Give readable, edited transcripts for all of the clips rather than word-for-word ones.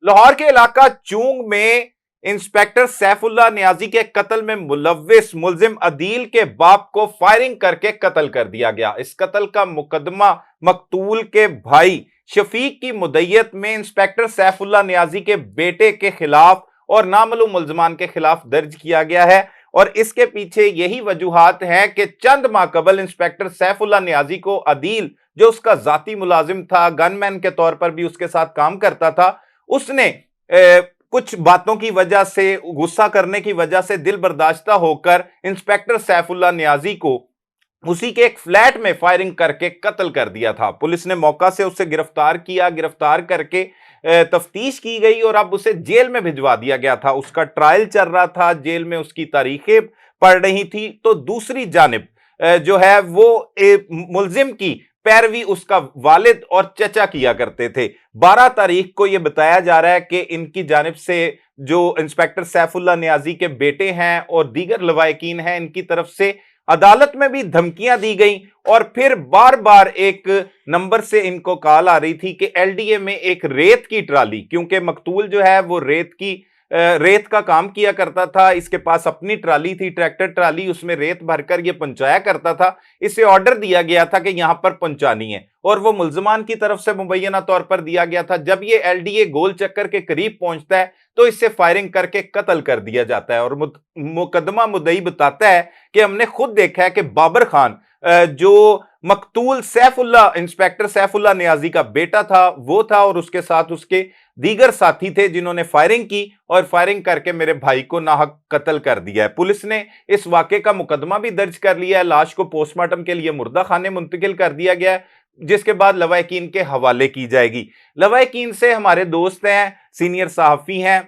लाहौर के इलाका चूंग में इंस्पेक्टर सैफुल्लाह नियाजी के कत्ल में मुलव्विस मुलजिम अदील के बाप को फायरिंग करके कत्ल कर दिया गया। इस कत्ल का मुकदमा मकतूल के भाई शफीक की मुद्दयत में इंस्पेक्टर सैफुल्लाह नियाजी के बेटे के खिलाफ और नामालूम मुलजमान के खिलाफ दर्ज किया गया है। और इसके पीछे यही वजूहात हैं कि चंद माह कबल इंस्पेक्टर सैफुल्लाह नियाजी को अदील, जो उसका जाती मुलाजिम था, गनमैन के तौर पर भी उसके साथ काम करता था, उसने कुछ बातों की वजह से, गुस्सा करने की वजह से दिल बर्दाश्ता होकर इंस्पेक्टर सैफुल्लाह नियाजी को उसी के एक फ्लैट में फायरिंग करके कत्ल कर दिया था। पुलिस ने मौका से उसे गिरफ्तार किया, गिरफ्तार करके तफ्तीश की गई और अब उसे जेल में भिजवा दिया गया था। उसका ट्रायल चल रहा था, जेल में उसकी तारीखें पड़ रही थी। तो दूसरी जानिब जो है वो मुलजिम की पैरवी उसका वालिद और चचा किया करते थे। 12 तारीख को यह बताया जा रहा है कि इनकी जानिब से जो इंस्पेक्टर सैफुल्लाह नियाजी के बेटे हैं और दीगर लवायकीन हैं, इनकी तरफ से अदालत में भी धमकियां दी गई और फिर बार बार एक नंबर से इनको कॉल आ रही थी कि एलडीए में एक रेत की ट्राली, क्योंकि मकतूल जो है वो रेत का काम किया करता था, इसके पास अपनी ट्राली थी, ट्रैक्टर ट्राली, उसमें रेत भरकर ये पहुंचाया करता था। इसे ऑर्डर दिया गया था कि यहां पर पहुंचानी है और वो मुलजमान की तरफ से मुबैना तौर पर दिया गया था। जब ये एलडीए गोल चक्कर के करीब पहुंचता है तो इससे फायरिंग करके कत्ल कर दिया जाता है। और मुकदमा मुद्दई बताता है कि हमने खुद देखा है कि बाबर खान जो मकतूल सैफुल्लाह, इंस्पेक्टर सैफुल्लाह नियाजी का बेटा था, वो था और उसके साथ उसके दीगर साथी थे जिन्होंने फायरिंग की और फायरिंग करके मेरे भाई को नाहक कत्ल कर दिया है। पुलिस ने इस वाकये का मुकदमा भी दर्ज कर लिया है। लाश को पोस्टमार्टम के लिए मुर्दा खाने मुंतकिल कर दिया गया है, जिसके बाद लवायकीन के हवाले की जाएगी। लवायकीन से हमारे दोस्त हैं, सीनियर सहाफी हैं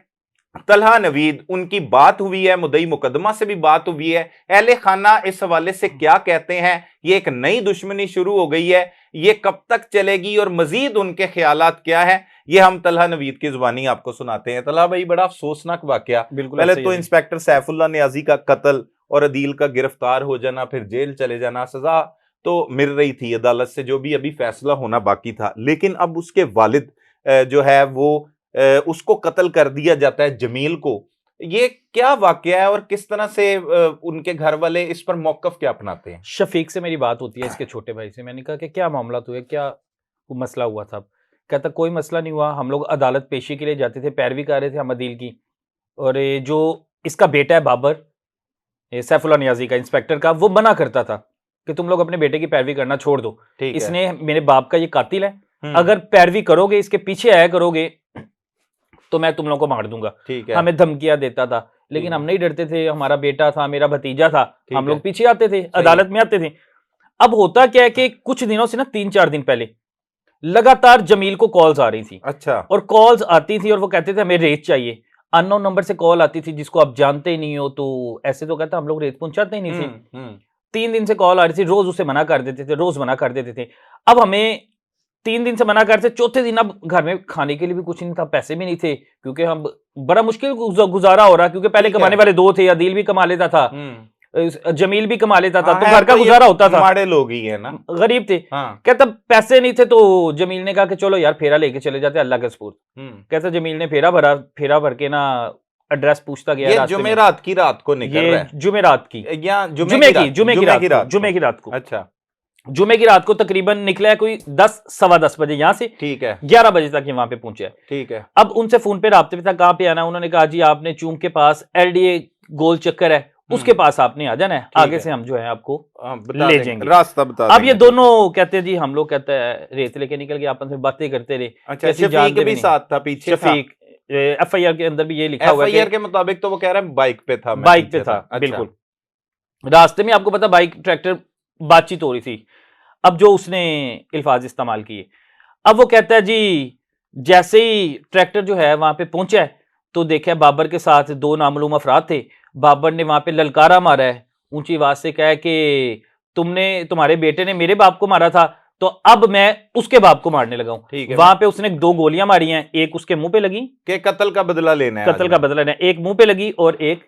तलहा नवीद, उनकी बात हुई है, मुद्दई मुकदमा से भी बात हुई है। अहले खाना इस हवाले से क्या कहते हैं? ये एक नई दुश्मनी शुरू हो गई है, ये कब तक चलेगी और मजीद उनके ख्यालात क्या है, ये हम तलहा नवीद की जुबानी आपको सुनाते हैं। तलहा भाई, बड़ा अफसोसनाक वाकया। पहले तो इंस्पेक्टर सैफुल्लाह नियाजी का कत्ल और अदील का गिरफ्तार हो जाना, फिर जेल चले जाना, सजा तो मिल रही थी अदालत से, जो भी अभी फैसला होना बाकी था। लेकिन अब उसके वालिद जो है वो उसको कत्ल कर दिया जाता है, जमील को। ये क्या वाकया है और किस तरह से उनके घर वाले इस पर मौकफ क्या अपनाते हैं? शफीक से मेरी बात होती है, इसके छोटे भाई से। मैंने कहा कि क्या मामला हुआ, क्या मसला हुआ था? कहता कोई मसला नहीं हुआ, हम लोग अदालत पेशी के लिए जाते थे, पैरवी कर रहे थे हम अदील की। और जो इसका बेटा है बाबर, सैफुल्लाह नियाजी का, इंस्पेक्टर का, वो मना करता था कि तुम लोग अपने बेटे की पैरवी करना छोड़ दो, इसने मेरे बाप का ये कातिल है, अगर पैरवी करोगे, इसके पीछे आया करोगे तो मैं तुम लोग को मार दूंगा। हमें धमकियां देता था, लेकिन हम नहीं डरते थे, हमारा बेटा था, मेरा भतीजा था, हम लोग पीछे आते थे, अदालत में आते थे। अब होता क्या है कि कुछ दिनों से ना, 3-4 दिन पहले लगातार जमील को कॉल्स आ रही थी। अच्छा। और कॉल्स आती थी और वो कहते थे हमें रेत चाहिए। अननोन नंबर से कॉल आती थी जिसको आप जानते ही नहीं हो, तो ऐसे तो कहता हम लोग रेत पहुंचाते ही नहीं थे। 3 दिन से कॉल आ रही थी, रोज उसे मना कर देते थे, रोज मना कर देते थे। अब हमें 3 दिन से मना करते, चौथे दिन अब घर में खाने के लिए भी कुछ नहीं था, पैसे भी नहीं थे, क्योंकि हम बड़ा मुश्किल गुजारा हो रहा, क्योंकि पहले कमाने वाले 2 थे, अदील भी कमा लेता था, जमील भी कमा लेता था, तो घर का गुजारा होता था। माड़े लोग ही है ना, गरीब थे। कहता पैसे नहीं थे, तो जमील ने कहा कि चलो यार फेरा लेके चले जाते अल्लाह के सपुर्द। कहता जमील ने फेरा भर के ना एड्रेस पूछता गया। ये जुमेरात की रात को निकल रहा है, जुमेरात की, जुमे की रात को। अच्छा, जुमे की रात को तकरीबन निकला है कोई 10-10:15 बजे यहाँ से, ठीक है, 11 बजे तक वहां पे पहुंचे, ठीक है। अब उनसे फोन पे राब्ते पे था, कहां पे आना? उन्होंने कहा जी आपने चूंग के पास एलडीए गोल चक्कर है, उसके पास आपने आ जाना है, आगे से हम जो है आपको ले जाएंगे, रास्ता बता। अब ये दोनों कहते हैं जी, हम लोग कहते हैं रेत लेके निकल गए, आपस में बातें करते रहे। अच्छा, शफीक भी साथ था पीछे? शफीक एफआईआर के अंदर भी ये लिखा हुआ है, एफआईआर के मुताबिक तो वो कह रहा है बाइक पे था, बिल्कुल। रास्ते में आपको पता बाइक ट्रैक्टर बातचीत हो रही थी। अब जो उसने अल्फाज इस्तेमाल किए, अब वो कहता है जी जैसे ही ट्रैक्टर जो है वहां पे पहुंचा है तो देखा बाबर के साथ 2 नामालूम अफराद थे। बाबर ने वहां पे ललकारा मारा है, ऊंची आवाज से कहा कि तुम्हारे बेटे ने मेरे बाप को मारा था, तो अब मैं उसके बाप को मारने लगा हूं। वहां पे उसने 2 गोलियां मारी हैं, एक उसके मुंह पे लगी कि कत्ल का बदला लेना है, कत्ल का बदला लेना है, एक मुंह पे लगी और एक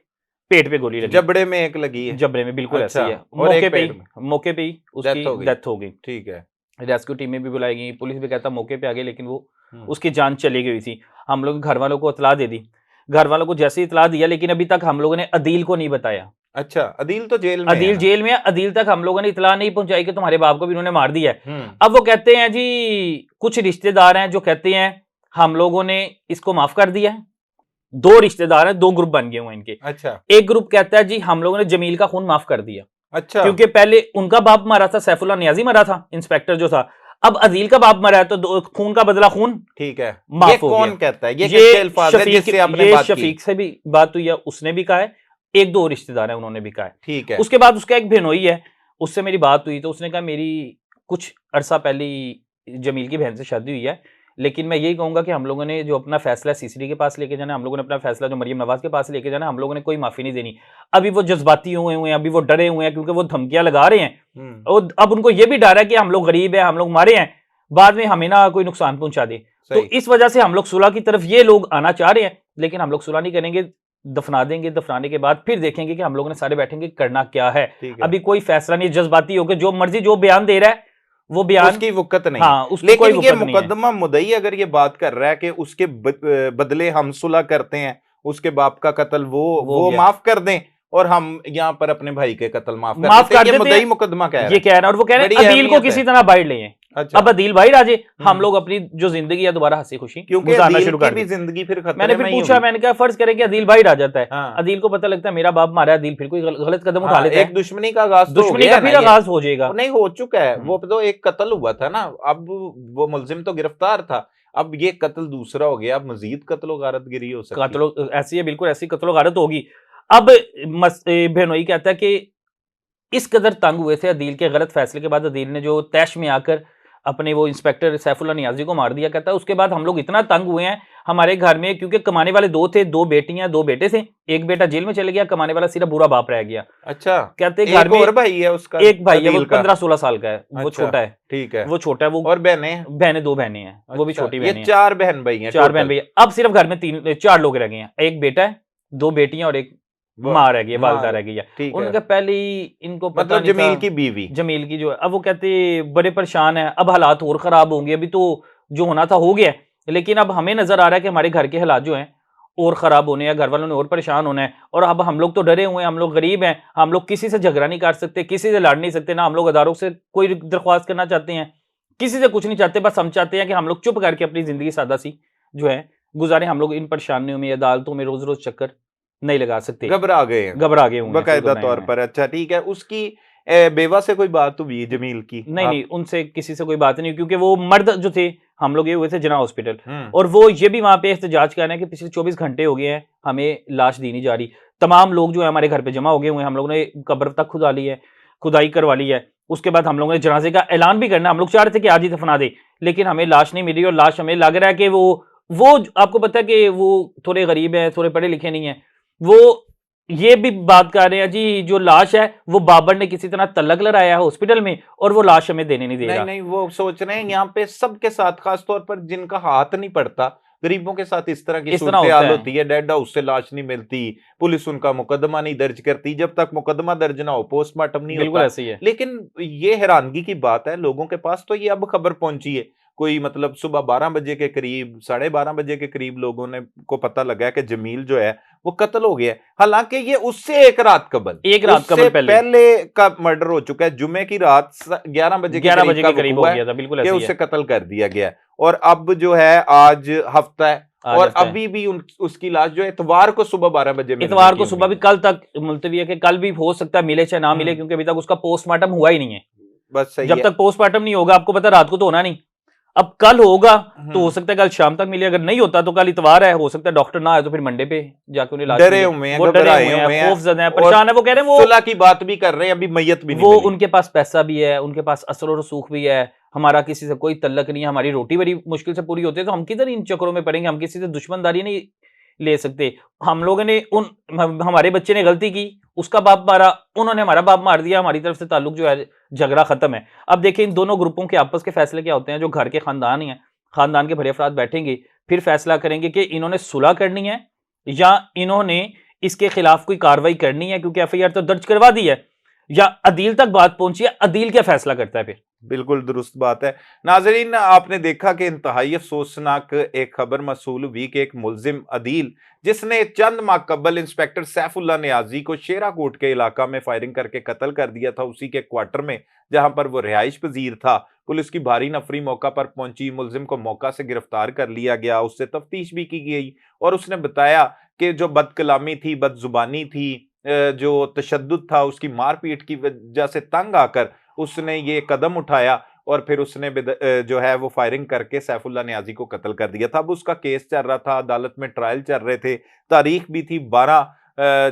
पेट पे गोली लगी, जबड़े में एक लगी है, जबड़े में, बिल्कुल ऐसा ही है। मौके पे ही उसकी डेथ हो गई, ठीक है। रेस्क्यू टीमें भी बुलाई गई, पुलिस भी कहता मौके पे आ गई, लेकिन वो उसकी जान चली गई थी। हम लोग घर वालों को इतला दे दी, घर वालों को जैसे ही इतला दिया, लेकिन अभी तक हम लोगों ने अदील को नहीं बताया। अच्छा, अदील तो जेल में है अदील ना? जेल में है, अदील तक हम लोगों ने इतला नहीं पहुंचाई कि तुम्हारे बाप को भी इन्होंने मार दिया है। हम्म। अब वो कहते हैं जी, कुछ रिश्तेदार हैं जो कहते हैं हम लोगों ने इसको माफ कर दिया है। दो रिश्तेदार हैं, दो ग्रुप बन गए हुए इनके। अच्छा एक ग्रुप कहता है जी हम लोगों ने जमील का खून माफ कर दिया, अच्छा, क्योंकि पहले उनका बाप मरा था, सैफुल्ला नियाजी मरा था, इंस्पेक्टर जो था। अब अदील का बाप मरा है, तो खून का बदला खून ठीक है। माफ ये हो कौन गया। कहता है? ये किसके अल्फाज है जिससे आपने ये बात की? शफीक से भी बात हुई है, उसने भी कहा है, एक दो रिश्तेदार है उन्होंने भी कहा है। ठीक है। उसके बाद उसका एक बेनोई है, उससे मेरी बात हुई, तो उसने कहा मेरी कुछ अरसा पहले ही जमील की बहन से शादी हुई है, लेकिन मैं यही कहूंगा कि हम लोगों ने जो अपना फैसला सीसीडी के पास लेके जाना है, हम लोगों ने अपना फैसला जो मरियम नवाज के पास लेके जाना है, हम लोगों ने कोई माफी नहीं देनी। अभी वो जज्बाती हुए हुए हैं, अभी वो डरे हुए हैं, क्योंकि वो धमकियां लगा रहे हैं और अब उनको ये भी डर है कि हम लोग गरीब है, हम लोग मारे हैं, बाद में हमें ना कोई नुकसान पहुंचा दे। तो इस वजह से हम लोग सुलह की तरफ ये लोग आना चाह रहे हैं, लेकिन हम लोग सुलह नहीं करेंगे, दफना देंगे। दफनाने के बाद फिर देखेंगे कि हम लोगों ने सारे बैठेंगे करना क्या है। अभी कोई फैसला नहीं, जज्बाती होकर जो मर्जी जो बयान दे रहा है वो बयान, उसकी वुकत नहीं। हाँ, उसकी लेकिन कोई ये वुकत नहीं है। मुकदमा मुदई अगर ये बात कर रहा है कि उसके बदले हम सुलह करते हैं, उसके बाप का कत्ल वो माफ कर दें और हम यहाँ पर अपने भाई के कत्ल माफ कर देते हैं, मुदई मुकदमा कह रहा है। ये कह रहा है, और वो कह रहे हैं अदील को किसी तरह बाइट लें। अच्छा। अब अदील बाहर आ जाए, हम लोग अपनी जो जिंदगी है दोबारा हंसी खुशी गुजारना शुरू कर दें। जिंदगी फिर खतरे मैंने फिर में पूछा, मैंने कहा फर्ज करें कि अदील बाहर आ जाता है, हाँ। अदील को पता लगता है मेरा बाप मारा है, अदील फिर कोई गलत कदम उठा लेता है, एक दुश्मनी का आगाज, दुश्मनी का फिर आगाज हो जाएगा। नहीं हो चुका है, वो तो एक कत्ल हुआ था ना, अब वो मुलजिम तो गिरफ्तार था, अब ये कत्ल दूसरा हो गया, अब मजीद कत्लो गारतगिरी हो सकती है। कत्लो ऐसी है, बिल्कुल ऐसी कत्लो गारत होगी। अब बेनोई कहता है कि इस कदर तंग हुए थे अदील के गलत फैसले के बाद, अदील ने जो तैश में आकर अपने वो इंस्पेक्टर सैफुल्ला नियाजी को मार दिया। कहता है उसके बाद हम लोग इतना तंग हुए हैं हमारे घर में, क्योंकि कमाने वाले दो थे, दो बेटियां दो बेटे थे, एक बेटा जेल में चले गया, कमाने वाला सिर्फ बुरा बाप रह गया। अच्छा, कहते घर में और भाई है उसका, एक भाई है, वो 15-16 साल का है, वो छोटा है। ठीक है, वो छोटा है, वो और बहनें दो बहनें हैं, वो भी छोटी बहनें हैं। 4 बहन भाई हैं, 4 बहन भाई। अब सिर्फ घर में 4 लोग रह गए हैं, एक बेटा है, 2 बेटियां और एक माँ रह गई है, वालिदा रह गई है। उनका पहले ही इनको पता मतलब नहीं जमील था, की बीवी, जमील की जो है। अब वो कहते बड़े परेशान है, अब हालात और खराब होंगे, अभी तो जो होना था हो गया, लेकिन अब हमें नजर आ रहा है कि हमारे घर के हालात जो हैं और खराब होने हैं, घर वालों ने और परेशान होना है, और अब हम लोग तो डरे हुए हैं, हम लोग गरीब हैं, हम लोग किसी से झगड़ा नहीं कर सकते, किसी से लड़ नहीं सकते, ना हम लोग अदारों से कोई दरख्वास्त करना चाहते हैं, किसी से कुछ नहीं चाहते, बस हम चाहते हैं कि हम लोग चुप करके अपनी जिंदगी सादा सी जो है गुजारे। हम लोग इन परेशानियों में, अदालतों में रोज रोज चक्कर नहीं लगा सकते, घबरा गए होंगे बाकायदा तौर पर। अच्छा ठीक है, उसकी बेवा से कोई बात हुई जमील की? नहीं, उनसे किसी से कोई बात नहीं, क्योंकि वो मर्द जो थे, हम लोग ये हुए थे जना हॉस्पिटल, और वो ये भी वहां पे एहतजाज कर रहे हैं कि पिछले 24 घंटे हो गए हैं हमें लाश दी नहीं जा रही। तमाम लोग जो है हमारे घर पे जमा हो गए हुए हैं, हम लोगों ने कब्र तक खुदा ली है, खुदाई करवा ली है। उसके बाद हम लोगों ने जनाजे का ऐलान भी करना, हम लोग चाह रहे थे कि आज ही दफना दे, लेकिन हमें लाश नहीं मिली, और लाश हमें लग रहा है कि वो आपको पता है कि वो थोड़े गरीब है, थोड़े पढ़े लिखे नहीं है, वो ये भी बात कर रहे हैं जी जो लाश है वो बाबर ने किसी तरह तलक लड़ाया है हॉस्पिटल में, और वो लाश हमें देने नहीं दे रहा। नहीं, वो सोच रहे हैं यहाँ पे सबके साथ, खासतौर पर जिनका हाथ नहीं पड़ता, गरीबों के साथ इस तरह की सूरत-ए-हाल होती है, डेड हाउस से लाश नहीं मिलती, पुलिस उनका मुकदमा नहीं दर्ज करती, जब तक मुकदमा दर्ज ना हो पोस्टमार्टम नहीं बिल्कुल होता। ऐसे ही है। लेकिन ये हैरानगी की बात है, लोगों के पास तो ये अब खबर पहुंची है, कोई मतलब सुबह 12 बजे के करीब, 12:30 बजे के करीब लोगों ने को पता लगा कि जमील जो है वो कत्ल हो गया है। हालांकि ये उससे एक रात कबल पहले का मर्डर हो चुका है। जुमे की रात 11 बजे के करीब हो गया था, बिल्कुल ऐसे ही है, उसे कत्ल कर दिया गया। और अब जो है आज हफ्ता है, और अभी भी उसकी लाश जो है इतवार को सुबह 12 बजे, इतवार को सुबह भी, कल तक मुलतवी है कि कल भी हो सकता है मिले चाहे ना मिले, क्योंकि अभी तक उसका पोस्टमार्टम हुआ ही नहीं है। बस सही जब तक पोस्टमार्टम नहीं होगा, आपको पता रात को तो होना नहीं, अब कल होगा तो हो सकता है कल शाम तक मिले, अगर नहीं होता तो कल इतवार है, हो सकता है डॉक्टर ना आए तो फिर मंडे पे जाके उन्हें लाश डरे हुए हैं, खौफजदा हैं, परेशान है। वो कह रहे हैं वो सुलह की बात भी कर रहे हैं, अभी मैयत भी नहीं वो मिली। उनके पास पैसा भी है, उनके पास असर और रसूख भी है, हमारा किसी से कोई तल्लक नहीं है, हमारी रोटी बड़ी मुश्किल से पूरी होती है, तो हम किधर इन चक्करों में पड़ेंगे, हम किसी से दुश्मनदारी नहीं ले सकते। हम लोगों ने हमारे बच्चे ने गलती की, उसका बाप मारा, उन्होंने हमारा बाप मार दिया, हमारी तरफ से ताल्लुक जो है झगड़ा खत्म है। अब देखिए इन दोनों ग्रुपों के आपस के फैसले क्या होते हैं, जो घर के खानदान ही हैं, खानदान के बड़े अफराद बैठेंगे, फिर फैसला करेंगे कि इन्होंने सुलह करनी है या इन्होंने इसके खिलाफ कोई कार्रवाई करनी है, क्योंकि एफआईआर तो दर्ज करवा दी है, या अदील तक बात पहुंची है, अदील क्या फैसला करता है फिर। बिल्कुल दुरुस्त बात है। नाज़रीन, आपने देखा कि इंतहाई अफसोसनाक एक खबर मसूल हुई कि एक मुल्जिम अदील, जिसने चंद माह कबल इंस्पेक्टर सैफुल्ला नियाजी को शेराकोट के इलाका में फायरिंग करके कत्ल कर दिया था, उसी के क्वार्टर में जहां पर वो रिहाइश पजीर था। पुलिस की भारी नफरी मौका पर पहुंची, मुल्जिम को मौका से गिरफ्तार कर लिया गया, उससे तफ्तीश भी की गई और उसने बताया कि जो बदकलामी थी, बदजुबानी थी, जो तशद्दुद था, उसकी मारपीट की वजह से तंग आकर उसने ये कदम उठाया और फिर उसने जो है वो फायरिंग करके सैफुल्ला नियाजी को कत्ल कर दिया था। अब उसका केस चल रहा था, अदालत में ट्रायल चल रहे थे, तारीख भी थी 12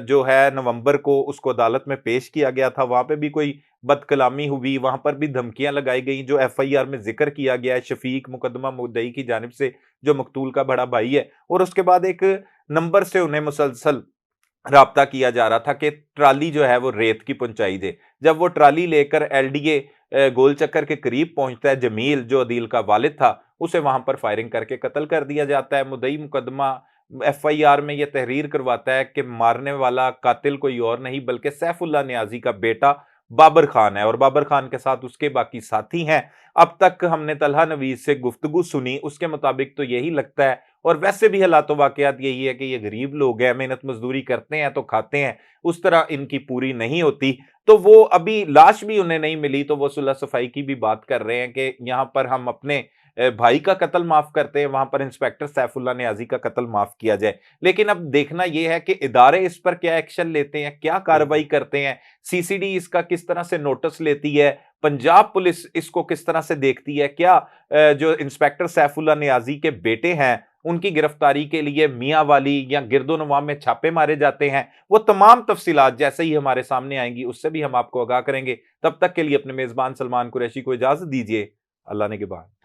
जो है नवंबर को उसको अदालत में पेश किया गया था। वहां पे भी कोई बदकलामी हुई, वहां पर भी धमकियां लगाई गई, जो एफआईआर में जिक्र किया गया है शफीक मुकदमा मुद्दई की जानिब से, जो मकतूल का बड़ा भाई है। और उसके बाद एक नंबर से उन्हें मुसलसल राब्ता किया जा रहा था कि ट्राली जो है वो रेत की पहुंचाई दे। जब वो ट्राली लेकर एलडीए गोल चक्कर के करीब पहुंचता है, जमील जो अदील का वालिद था, उसे वहां पर फायरिंग करके कत्ल कर दिया जाता है। मुद्दई मुकदमा एफआईआर में यह तहरीर करवाता है कि मारने वाला कातिल कोई और नहीं बल्कि सैफुल्ला नियाजी का बेटा बाबर खान है और बाबर खान के साथ उसके बाकी साथी हैं। अब तक हमने तलहा नवीज से गुफ्तगू सुनी, उसके मुताबिक तो यही लगता है, और वैसे भी हालात वाकयात यही है कि ये गरीब लोग हैं, मेहनत मजदूरी करते हैं तो खाते हैं, उस तरह इनकी पूरी नहीं होती। तो वो अभी लाश भी उन्हें नहीं मिली, तो वो सुलह सफाई की भी बात कर रहे हैं कि यहाँ पर हम अपने भाई का कत्ल माफ करते हैं, वहां पर इंस्पेक्टर सैफुल्ला नियाजी का कत्ल माफ किया जाए। लेकिन अब देखना यह है कि इदारे इस पर क्या एक्शन लेते हैं, क्या कार्रवाई करते हैं, सीसीडी इसका किस तरह से नोटिस लेती है, पंजाब पुलिस इसको किस तरह से देखती है, क्या जो इंस्पेक्टर सैफुल्ला नियाजी के बेटे हैं उनकी गिरफ्तारी के लिए मियां वाली या गिरदोनवा में छापे मारे जाते हैं। वो तमाम तफसीलात जैसे ही हमारे सामने आएंगी उससे भी हम आपको आगाह करेंगे। तब तक के लिए अपने मेजबान सलमान कुरैशी को इजाजत दीजिए। अल्लाह ने के बाद।